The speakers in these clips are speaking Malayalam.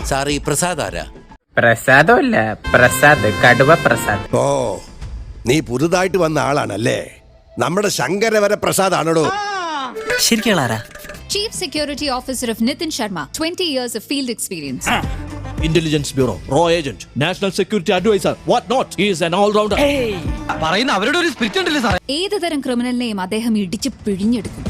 സാർ ഈ പ്രസാദ് ആരാ? പ്രസാദമല്ല, പ്രസാദ്, കടുവ പ്രസാദ്. ഓ, നീ പുതുതായിട്ട് വന്ന ആളാണല്ലേ? നമ്മുടെ ശങ്കരവര പ്രസാദ് ആണോ? ശരിക്കും ആരാ? Chief Security Officer of Nitin Sharma, 20 years of field experience. Intelligence Bureau, Raw Agent, National Security Advisor, what not? He is an all-rounder. പറയുന്ന അവരുടെ ഒരു സ്പിരിറ്റ് ഉണ്ടല്ലേ സാറേ. ഏത് തരം ക്രിമിനലിനെയും അദ്ദേഹം ഇടിച്ച് പിഴിഞ്ഞെടുക്കും.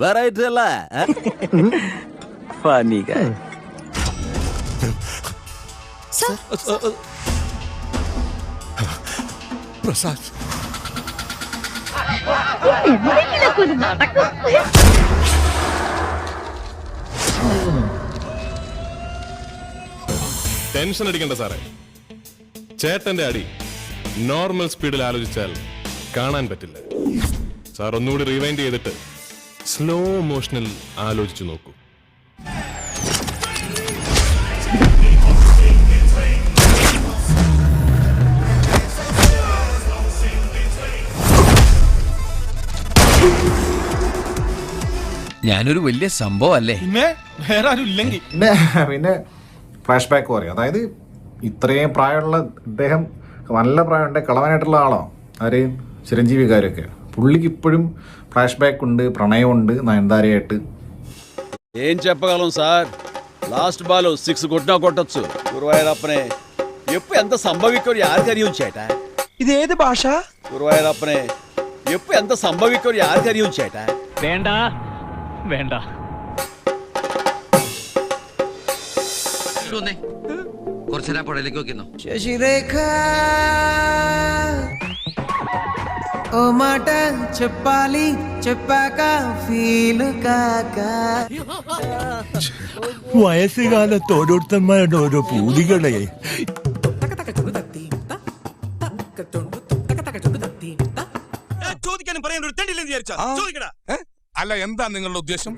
വെറൈറ്റി അല്ലേ? ഫണ്ണി ഗായ്. പ്രസാദ്, ടെൻഷൻ അടിക്കണ്ട സാറേ. ചേട്ടന്റെ അടി നോർമൽ സ്പീഡിൽ ആലോചിച്ചാൽ കാണാൻ പറ്റില്ല. സാർ ഒന്നുകൂടി റിവൈൻഡ് ചെയ്തിട്ട് സ്ലോ മോഷനിൽ ആലോചിച്ചു നോക്കൂ. ഞാനൊരു വലിയ സംഭവം അല്ലേ? പിന്നെ ഫ്ലാഷ് ബാക്ക് പറയും. അതായത് ഇത്രയും പ്രായമുള്ള ഇദ്ദേഹം, നല്ല പ്രായമുണ്ട്, കളവനായിട്ടുള്ള ആളോ ആര്, ചിരഞ്ജീവിക്കാരൊക്കെ. പുള്ളിക്ക് ഇപ്പോഴും ഫ്ലാഷ് ബാക്ക് ഉണ്ട്, പ്രണയമുണ്ട് നയൻതാരയായിട്ട്. ఏం చెప్పగలం సార్, లాస్ట్ బాల్ 6 కొట్టినా కొట్టచ్చు. గురువాయూరప్పనే ఎప్పుడు ఎంత సంభవిക്കോ యారికి അറിയും ചേട്ടാ. ഇതേത് ഭാഷ? ഗുരുവായൂരപ്പനെ എప్పుడు ఎంత సంభవిക്കോ యారికి അറിയും ചേട്ടാ. വേണ്ട വേണ്ട. കുറച്ചേരാ പുഴയിലേക്ക് നോക്കിന്നോ. ശശിരേഖ ఓ మాట చెప్పాలి, చెప్పాక ఫీలు కాక. വയസ്സുകാലത്ത് ഓരോരുത്തന്മാരുടെ ഓരോ പൂതികളെ. ചോദിക്കാനും പറയാൻ ഒരു തെണ്ടില്ലെന്ന് വിചാരിച്ചാ ചോദിക്കടാ. അല്ല, എന്താ നിങ്ങളുടെ ഉദ്ദേശം?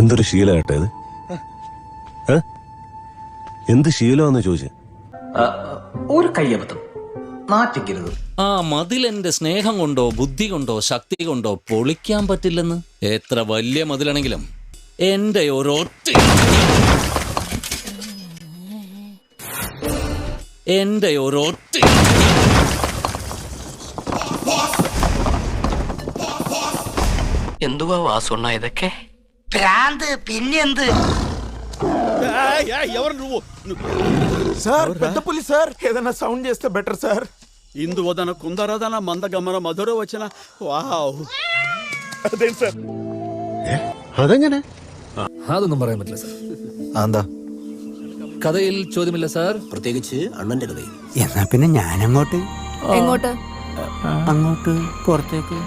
എന്തൊരു ശീലമാട്ടെ ഇത്? എന്ത് ശീലമാന്ന് ചോദിച്ചു. ഒരു കയ്യബദ്ധം, നാറ്റിക്കരുത്. ആ മതിൽ എന്റെ സ്നേഹം കൊണ്ടോ ബുദ്ധി കൊണ്ടോ ശക്തി കൊണ്ടോ പൊളിക്കാൻ പറ്റില്ലെന്ന്. എത്ര വലിയ മതിലാണെങ്കിലും എന്റെ ഒരൊറ്റ എന്തുവാ വാസുണ്ണ ഇതൊക്കെ? ഭ്രാന്ത് പിന്നെന്ത്? ఎవరు నువ్వు? సార్ పెద్ద పులి సార్, ఏదైనా సౌండ్ చేస్తే బెటర్ సార్. ఇందువదన కుందరదన మందగమన మధుర వచన. వావ్, അതെ സാർ. അതെങ്ങനെ? അതൊന്നും പറയാൻ പറ്റില്ല സാർ. എന്താ കഥയിൽ ചോദ്യമില്ല സാർ, പ്രത്യേകിച്ച് അണ്ണന്റെ കഥയിൽ. എന്നാ പിന്നെ ഞാനങ്ങോട്ട്. എങ്ങോട്ട്? അങ്ങോട്ട്, പുറത്തേക്ക്.